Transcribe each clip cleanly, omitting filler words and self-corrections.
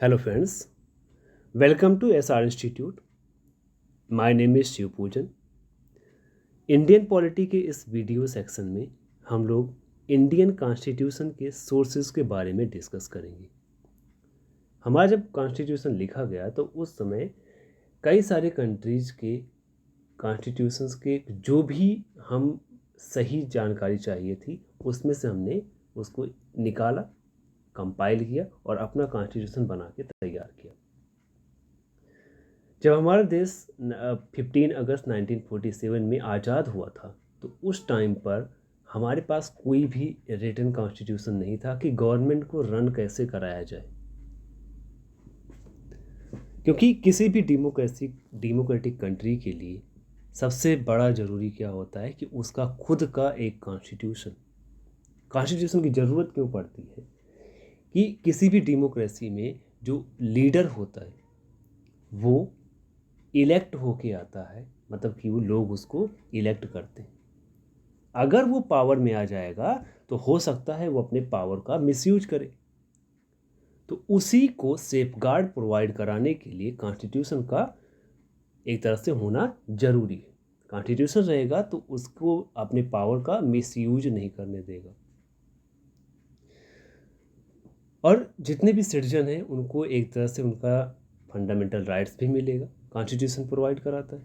Hello friends, welcome to SR Institute. My name is Shiv पूजन। Indian polity के इस video section में हम लोग इंडियन कॉन्स्टिट्यूशन के सोर्सेज के बारे में डिस्कस करेंगे। हमारा जब कॉन्स्टिट्यूशन लिखा गया तो उस समय कई सारे कंट्रीज के कॉन्स्टिट्यूशंस के जो भी हम सही जानकारी चाहिए थी उसमें से हमने उसको निकाला, कंपाइल किया और अपना कॉन्स्टिट्यूशन बना के तैयार किया। जब हमारा देश 15 अगस्त 1947 में आज़ाद हुआ था तो उस टाइम पर हमारे पास कोई भी रिटन कॉन्स्टिट्यूशन नहीं था कि गवर्नमेंट को रन कैसे कराया जाए, क्योंकि किसी भी डेमोक्रेटिक कंट्री के लिए सबसे बड़ा ज़रूरी क्या होता है कि उसका खुद का एक कॉन्स्टिट्यूशन की ज़रूरत क्यों पड़ती है कि किसी भी डेमोक्रेसी में जो लीडर होता है वो इलेक्ट होके आता है, मतलब कि वो लोग उसको इलेक्ट करते हैं। अगर वो पावर में आ जाएगा तो हो सकता है वो अपने पावर का मिसयूज करे। तो उसी को सेफगार्ड प्रोवाइड कराने के लिए कॉन्स्टिट्यूशन का एक तरह से होना जरूरी है। कॉन्स्टिट्यूशन रहेगा तो उसको अपने पावर का मिसयूज नहीं करने देगा और जितने भी सिटीजन हैं उनको एक तरह से उनका फंडामेंटल राइट्स भी मिलेगा, कॉन्स्टिट्यूशन प्रोवाइड कराता है।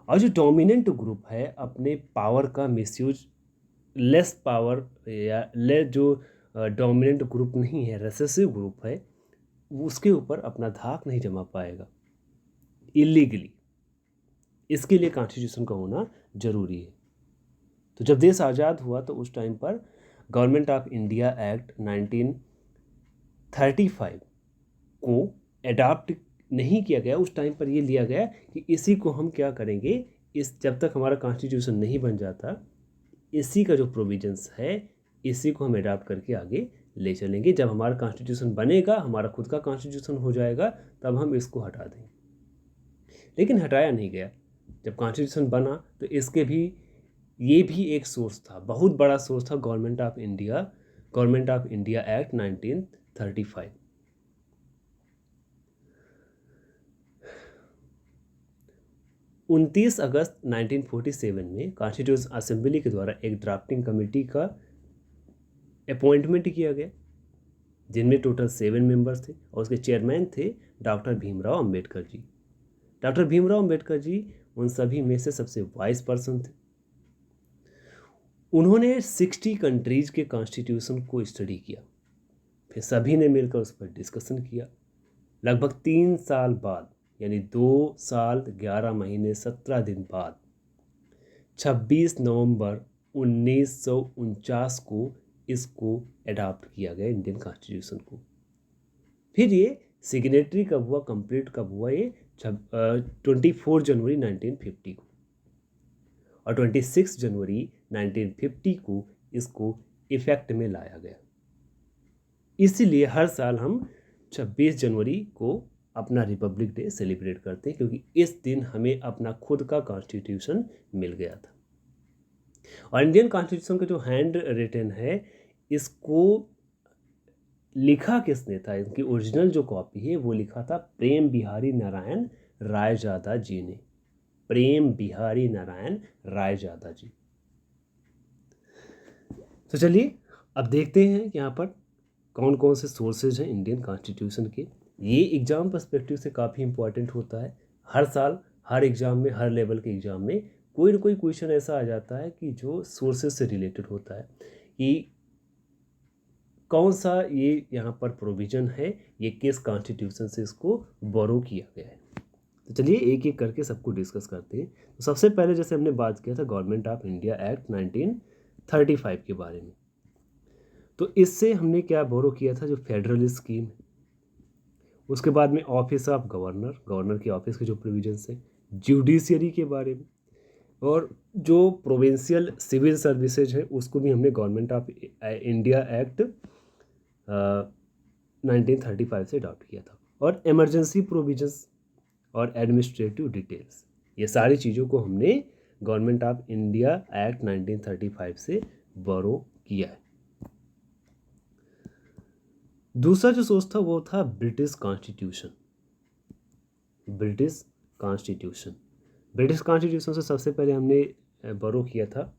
और जो डोमिनेंट ग्रुप है अपने पावर का मिसयूज, लेस पावर या जो डोमिनेंट ग्रुप नहीं है, रेसेसिव ग्रुप है, उसके ऊपर अपना धाक नहीं जमा पाएगा इलीगली। इसके लिए कॉन्स्टिट्यूशन का होना जरूरी है। तो जब देश आज़ाद हुआ तो उस टाइम पर गवर्नमेंट ऑफ इंडिया एक्ट 1935 को अडॉप्ट नहीं किया गया। उस टाइम पर ये लिया गया कि इसी को हम क्या करेंगे, इस जब तक हमारा कॉन्स्टिट्यूशन नहीं बन जाता इसी का जो प्रोविजंस है इसी को हम अडॉप्ट करके आगे ले चलेंगे। जब हमारा कॉन्स्टिट्यूशन बनेगा, हमारा खुद का कॉन्स्टिट्यूशन हो जाएगा, तब हम इसको हटा देंगे। लेकिन हटाया नहीं गया। जब कॉन्स्टिट्यूशन बना तो इसके भी ये भी एक सोर्स था, बहुत बड़ा सोर्स था, गवर्नमेंट ऑफ इंडिया एक्ट 1935। 29 अगस्त 1947 में कॉन्स्टिट्यूशन असेंबली के द्वारा एक ड्राफ्टिंग कमेटी का अपॉइंटमेंट किया गया, जिनमें टोटल 7 मेंबर्स थे और उसके चेयरमैन थे डॉक्टर भीमराव अंबेडकर जी। डॉक्टर भीमराव अंबेडकर जी उन सभी में से सबसे वाइस पर्सन थे। उन्होंने 60 कंट्रीज के कॉन्स्टिट्यूशन को स्टडी किया, फिर सभी ने मिलकर उस पर डिस्कशन किया। लगभग 3 साल बाद, यानी 2 साल 11 महीने 17 दिन बाद 26 नवंबर 1949 को इसको अडॉप्ट किया गया, इंडियन कॉन्स्टिट्यूशन को। फिर ये सिग्नेटरी कब हुआ, कंप्लीट कब हुआ, ये 24 जनवरी 1950 को, और 26 जनवरी 1950 को इसको इफेक्ट में लाया गया। इसीलिए हर साल हम 26 जनवरी को अपना रिपब्लिक डे सेलिब्रेट करते हैं, क्योंकि इस दिन हमें अपना खुद का कॉन्स्टिट्यूशन मिल गया था। और इंडियन कॉन्स्टिट्यूशन का जो हैंड रिटन है, इसको लिखा किसने था, इनकी ओरिजिनल जो कॉपी है वो लिखा था प्रेम बिहारी नारायण रायजादा जी ने। प्रेम बिहारी नारायण रायजादा जी। तो चलिए अब देखते हैं यहाँ पर कौन कौन से सोर्सेज हैं इंडियन कॉन्स्टिट्यूशन के। ये एग्ज़ाम पर्सपेक्टिव से काफ़ी इंपॉर्टेंट होता है। हर साल हर एग्ज़ाम में, हर लेवल के एग्ज़ाम में कोई ना कोई क्वेश्चन ऐसा आ जाता है कि जो सोर्सेज से रिलेटेड होता है कि कौन सा ये यहाँ पर प्रोविज़न है, ये किस कॉन्स्टिट्यूशन से इसको बोरो किया गया है। तो चलिए एक एक करके सबको डिस्कस करते हैं। तो सबसे पहले जैसे हमने बात किया था गवर्नमेंट ऑफ इंडिया एक्ट 1935 के बारे में, तो इससे हमने क्या बोरो किया था, जो फेडरल स्कीम है। उसके बाद में ऑफिस ऑफ गवर्नर के ऑफिस के जो प्रोविजंस हैं, जुडिशियरी के बारे में, और जो प्रोविंशियल सिविल सर्विसेज है उसको भी हमने गवर्नमेंट ऑफ इंडिया एक्ट 1935 से अडॉप्ट किया था, और इमरजेंसी प्रोविजंस और एडमिनिस्ट्रेटिव डिटेल्स, ये सारी चीज़ों को हमने गवर्नमेंट ऑफ इंडिया एक्ट 1935 से बोरो किया है। दूसरा जो सोर्स था वो था British constitution. British constitution British constitution से सबसे पहले हमने बोरो किया था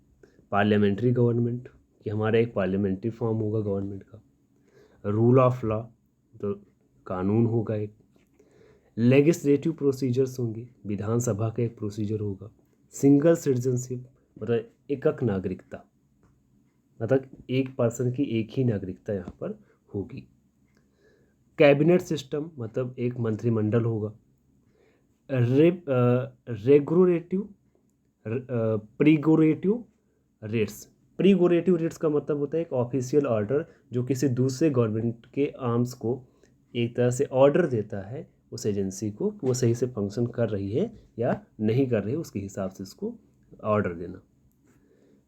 पार्लियामेंट्री गवर्नमेंट, कि हमारा एक पार्लियामेंट्री फॉर्म होगा गवर्नमेंट का, रूल ऑफ लॉ तो कानून होगा, एक लेजिस्लेटिव प्रोसीजर्स होंगे, विधानसभा का एक प्रोसीजर होगा, सिंगल सिटीजनशिप मतलब एकक नागरिकता, मतलब एक पर्सन की एक ही नागरिकता यहाँ पर होगी, कैबिनेट सिस्टम मतलब एक मंत्रिमंडल होगा, रेगुलेटिव प्रीगोरेटिव रेट्स। प्रीगोरेटिव रेट्स का मतलब होता है एक ऑफिशियल ऑर्डर जो किसी दूसरे गवर्नमेंट के आर्म्स को एक तरह से ऑर्डर देता है उस एजेंसी को, वो सही से फंक्शन कर रही है या नहीं कर रही है, उसके हिसाब से उसको ऑर्डर देना।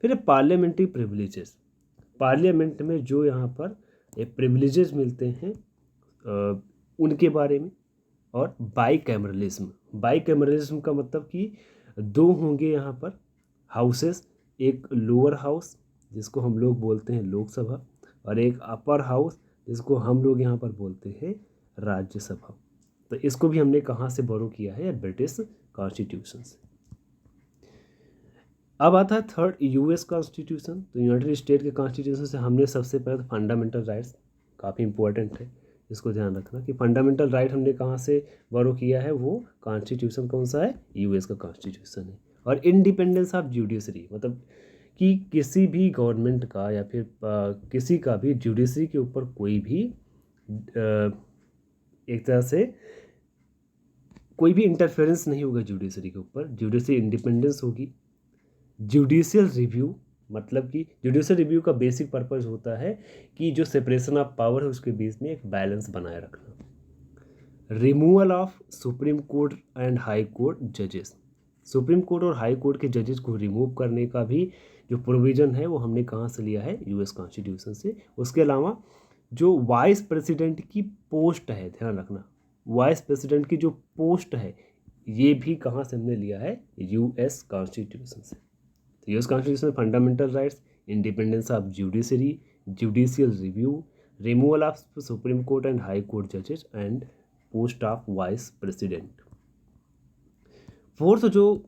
फिर पार्लियामेंट्री प्रिविलेजेस, पार्लियामेंट में जो यहाँ पर प्रिविलेजेस मिलते हैं उनके बारे में। और बाईकैमरलिज्म, बाईकैमरलिज्म का मतलब कि दो होंगे यहाँ पर हाउसेस, एक लोअर हाउस जिसको हम लोग बोलते हैं लोकसभा, और एक अपर हाउस जिसको हम लोग यहाँ पर बोलते हैं राज्यसभा। तो इसको भी हमने कहाँ से बोरो किया है, ब्रिटिश कॉन्स्टिट्यूशन से। अब आता है थर्ड यूएस कॉन्स्टिट्यूशन। तो यूनाइटेड स्टेट के कॉन्स्टिट्यूशन से हमने सबसे पहले फंडामेंटल राइट्स, काफ़ी इंपॉर्टेंट है, इसको ध्यान रखना कि फंडामेंटल राइट हमने कहाँ से बोरो किया है, वो कॉन्स्टिट्यूशन कौन सा है, यूएस का कॉन्स्टिट्यूशन है। और इंडिपेंडेंस ऑफ जुडिशरी मतलब कि किसी भी गवर्नमेंट का या फिर किसी का भी जुडिशरी के ऊपर कोई भी एक तरह से कोई भी इंटरफेरेंस नहीं होगा जुडिशरी के ऊपर, जुडिशरी इंडिपेंडेंस होगी। जुडिशियल रिव्यू मतलब कि जुडिशियल रिव्यू का बेसिक पर्पस होता है कि जो सेपरेशन ऑफ पावर है उसके बीच में एक बैलेंस बनाए रखना। Removal of supreme court and high court जजेस, सुप्रीम कोर्ट और हाई कोर्ट के जजेस को रिमूव करने का भी जो प्रोविज़न है वो हमने कहाँ से लिया है, यूएस कॉन्स्टिट्यूशन से। उसके अलावा जो वाइस प्रेसिडेंट की पोस्ट है, ध्यान रखना वाइस प्रेसिडेंट की जो पोस्ट है ये भी कहाँ से हमने लिया है, यूएस कॉन्स्टिट्यूशन से। तो यूएस कॉन्स्टिट्यूशन में fundamental rights, independence of judiciary, judicial review, removal of supreme court and high court जजेस and post of vice president. Fourth जो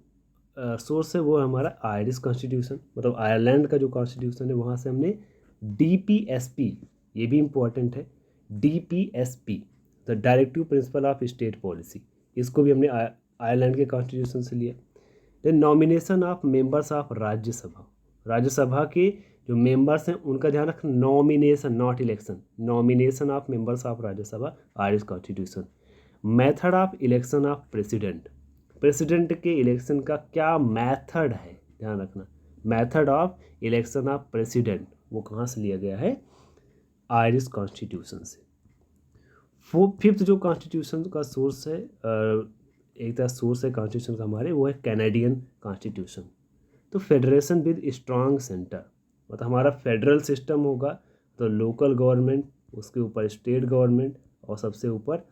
सोर्स है वो है हमारा आयरिश कॉन्स्टिट्यूशन, मतलब आयरलैंड का जो कॉन्स्टिट्यूशन है वहाँ से हमने डीपीएसपी, ये भी इम्पोर्टेंट है, DPSP the directive principle of state policy, इसको भी हमने आयरलैंड के कॉन्स्टिट्यूशन से लिया। Then nomination of members of Rajya Sabha, Rajya Sabha के जो मेंबर्स हैं उनका ध्यान रखना, nomination not election, nomination of members of Rajya Sabha Irish constitution. Method of election of president, president के इलेक्शन का क्या मेथड है, ध्यान रखना, method of election of president वो कहाँ से लिया गया है, आयरिश कॉन्स्टिट्यूशन से। फिफ्थ जो कॉन्स्टिट्यूशन का सोर्स है, एक तरह सोर्स है कॉन्स्टिट्यूशन का हमारे, वो है कैनेडियन कॉन्स्टिट्यूशन। तो फेडरेशन विद स्ट्रांग सेंटर, मतलब हमारा फेडरल सिस्टम होगा, तो लोकल गवर्नमेंट, उसके ऊपर स्टेट गवर्नमेंट और सबसे ऊपर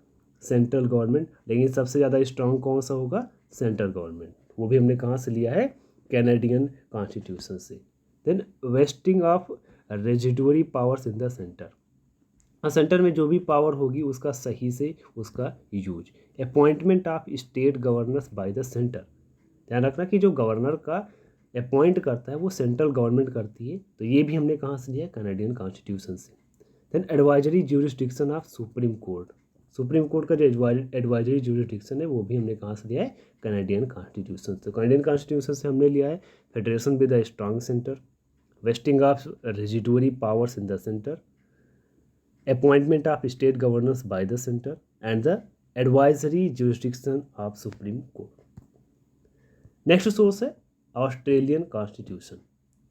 सेंट्रल गवर्नमेंट, लेकिन सबसे ज़्यादा स्ट्रांग कौन सा होगा, सेंट्रल गवर्नमेंट। वो भी हमने कहाँ से लिया है, कैनेडियन कॉन्स्टिट्यूशन से। Then wasting of residuary powers in the centre, centre में जो भी पावर होगी उसका सही से उसका use. Appointment of state governors by the centre, ध्यान रखना कि जो गवर्नर का अपॉइंट करता है वो सेंट्रल गवर्नमेंट करती है, तो ये भी हमने कहाँ से लिया है, कैनेडियन कॉन्स्टिट्यूशन से। Then advisory jurisdiction of supreme court, supreme court का जो एडवाइजरी ज्यूरिसडिक्शन है वो भी हमने कहाँ से लिया है, कैनेडियन कॉन्स्टिट्यूशन से। कैनेडियन कॉन्स्टिट्यूशन से हमने लिया है federation with a strong centre, wasting of residuary powers in the centre, appointment of state governors by the center and the advisory jurisdiction of Supreme Court. Next source है Australian constitution.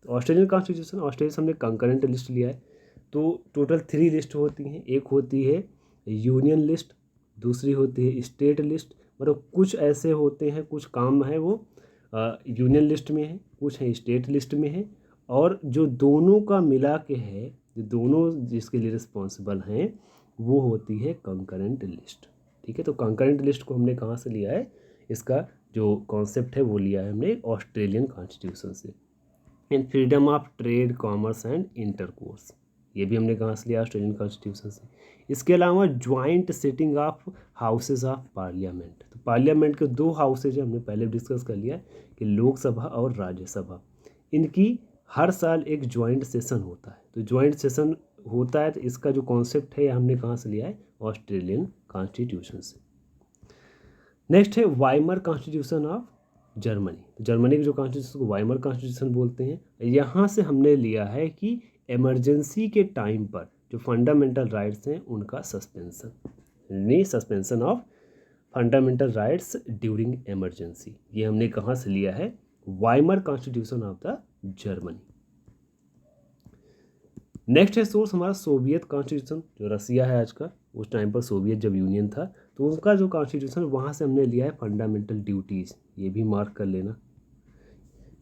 तो Australian constitution, Australia से हमने concurrent list लिया है। तो total 3 list होती हैं, एक होती है यूनियन लिस्ट, दूसरी होती है स्टेट लिस्ट, मतलब कुछ ऐसे होते हैं, कुछ काम है वो यूनियन लिस्ट में है, कुछ है स्टेट लिस्ट में है, और जो दोनों का मिला के है, जो दोनों जिसके लिए रिस्पॉन्सिबल हैं वो होती है कंकरेंट लिस्ट। ठीक है, तो कंकरेंट लिस्ट को हमने कहाँ से लिया है, इसका जो कॉन्सेप्ट है वो लिया है हमने ऑस्ट्रेलियन कॉन्स्टिट्यूशन से। And freedom of trade, commerce and intercourse, ये भी हमने कहाँ से लिया, ऑस्ट्रेलियन कॉन्स्टिट्यूशन से। इसके अलावा joint sitting of houses of parliament, तो पार्लियामेंट के 2 हाउसेज है, हमने पहले डिस्कस कर लिया कि लोकसभा और राज्यसभा, इनकी हर साल एक ज्वाइंट सेशन होता है। तो ज्वाइंट सेशन होता है, तो इसका जो कॉन्सेप्ट है हमने कहाँ से लिया है, ऑस्ट्रेलियन कॉन्स्टिट्यूशन से। नेक्स्ट है वाइमर कॉन्स्टिट्यूशन ऑफ जर्मनी। तो जर्मनी के जो कॉन्स्टिट्यूशन को वाइमर कॉन्स्टिट्यूशन बोलते हैं। यहाँ से हमने लिया है कि इमरजेंसी के टाइम पर जो फंडामेंटल राइट्स हैं उनका सस्पेंशन, यानी suspension of fundamental rights during emergency, ये हमने कहाँ से लिया है, Weimar constitution of the Germany. Next है सोर्स हमारा सोवियत कॉन्स्टिट्यूशन, जो रसिया है आज का, उस टाइम पर सोवियत जब यूनियन था तो उनका जो कॉन्स्टिट्यूशन, वहाँ से हमने लिया है फंडामेंटल ड्यूटीज़, ये भी मार्क कर लेना।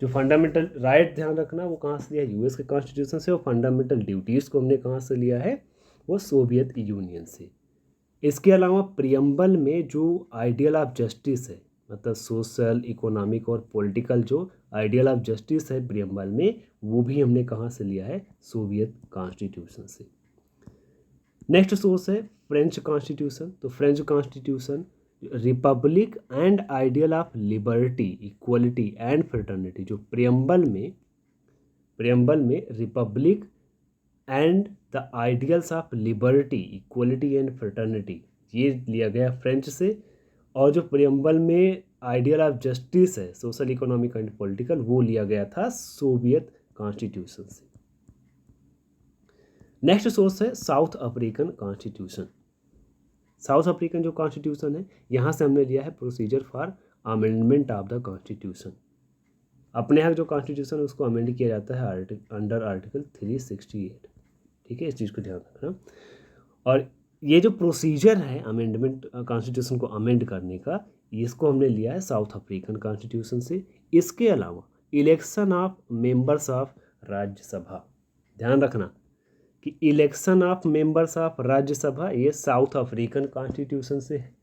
जो फंडामेंटल राइट ध्यान रखना, वो कहाँ से लिया है, यूएस के कॉन्स्टिट्यूशन से, और फंडामेंटल ड्यूटीज़ को हमने कहाँ से लिया है, वो सोवियत यूनियन से। इसके अलावा प्रियम्बल में जो आइडियल ऑफ जस्टिस है, मतलब सोशल, इकोनॉमिक और पॉलिटिकल जो आइडियल ऑफ जस्टिस है प्रियम्बल में, वो भी हमने कहाँ से लिया है, सोवियत कॉन्स्टिट्यूशन से। नेक्स्ट सोर्स है फ्रेंच कॉन्स्टिट्यूशन। तो French constitution Republic and ideal of liberty, equality and fraternity, जो प्रियम्बल में Republic and the ideals of liberty, equality and fraternity, ये लिया गया फ्रेंच से। और जो प्रियम्बल में आइडियल ऑफ जस्टिस है, सोशल, इकोनॉमिक एंड पॉलिटिकल, वो लिया गया था सोवियत कॉन्स्टिट्यूशन से। नेक्स्ट सोर्स है south African constitution. South African जो कॉन्स्टिट्यूशन है, यहाँ से हमने लिया है procedure for amendment of the constitution. अपने यहाँ जो कॉन्स्टिट्यूशन है उसको अमेंड किया जाता है अंडर आर्टिकल 368, ठीक है, इस चीज़ को ध्यान रखना। और ये जो प्रोसीजर है अमेंडमेंट, कॉन्स्टिट्यूशन को अमेंड करने का, इसको हमने लिया है साउथ अफ्रीकन कॉन्स्टिट्यूशन से। इसके अलावा election of members of Rajya Sabha, ध्यान रखना कि election of members of Rajya Sabha ये साउथ अफ्रीकन कॉन्स्टिट्यूशन से है।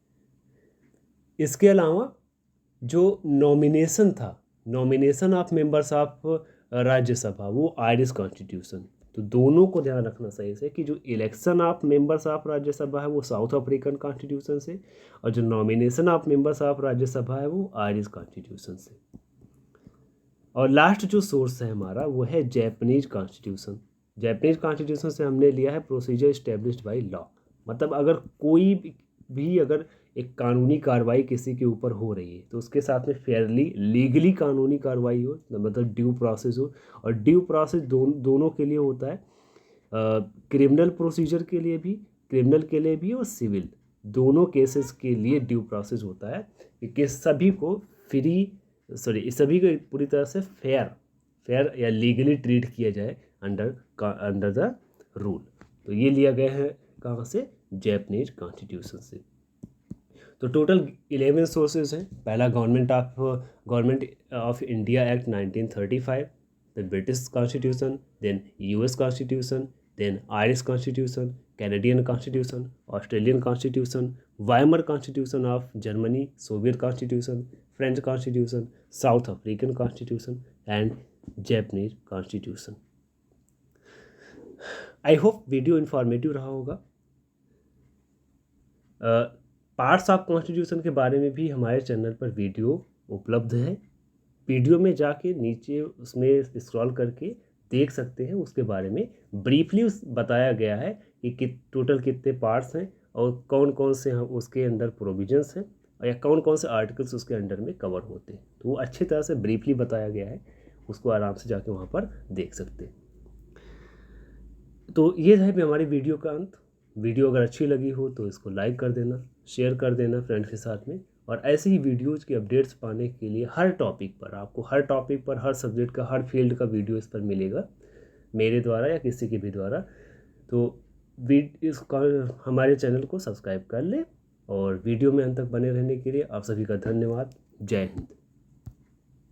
इसके अलावा जो नॉमिनेशन था, nomination of members of Rajya Sabha, वो आयरिश कॉन्स्टिट्यूशन। तो दोनों को ध्यान रखना सही से कि जो election of members of Rajya Sabha है वो साउथ अफ्रीकन कॉन्स्टिट्यूशन से, और जो nomination of members of Rajya Sabha है वो आयरिश कॉन्स्टिट्यूशन से। और लास्ट जो सोर्स है हमारा वो है जैपनीज कॉन्स्टिट्यूशन। जैपनीज कॉन्स्टिट्यूशन से हमने लिया है प्रोसीजर इस्टेब्लिश्ड बाय लॉ, मतलब अगर कोई भी अगर एक कानूनी कार्रवाई किसी के ऊपर हो रही है तो उसके साथ में फेयरली, लीगली कानूनी कार्रवाई हो, मतलब ड्यू प्रोसेस हो। और ड्यू प्रोसेस दोनों के लिए होता है, क्रिमिनल प्रोसीजर के लिए भी, क्रिमिनल के लिए भी और सिविल, दोनों केसेस के लिए ड्यू प्रोसेस होता है कि सभी को सभी को पूरी तरह से फेयर या लीगली ट्रीट किया जाए अंडर द रूल। तो ये लिया गया है कहाँ से, जैपनीज कॉन्स्टिट्यूशन से। तो टोटल 11 सोर्सेज हैं। पहला government of India act 1935, the British constitution, then US constitution, then Irish constitution, Canadian constitution, Australian constitution, Weimar constitution of Germany, Soviet constitution, French constitution, South African constitution and Japanese constitution. I hope video informative रहा होगा। Parts of constitution के बारे में भी हमारे channel पर video उपलब्ध है। वीडियो में जाके नीचे उसमें स्क्रॉल करके देख सकते हैं, उसके बारे में ब्रीफली बताया गया है कि टोटल कितने पार्ट्स हैं और कौन कौन से उसके अंदर प्रोविजंस हैं या कौन कौन से आर्टिकल्स उसके अंडर में कवर होते हैं। तो वो अच्छी तरह से ब्रीफली बताया गया है, उसको आराम से जाके वहाँ पर देख सकते हैं। तो ये है हमारी वीडियो का अंत। वीडियो अगर अच्छी लगी हो तो इसको लाइक कर देना, शेयर कर देना फ्रेंड्स के साथ में। और ऐसे ही वीडियोज़ की अपडेट्स पाने के लिए हर टॉपिक पर, आपको हर टॉपिक पर, हर सब्जेक्ट का, हर फील्ड का वीडियो इस पर मिलेगा, मेरे द्वारा या किसी के भी द्वारा। तो हमारे चैनल को सब्सक्राइब कर लें और वीडियो में अंत तक बने रहने के लिए आप सभी का धन्यवाद। जय हिंद।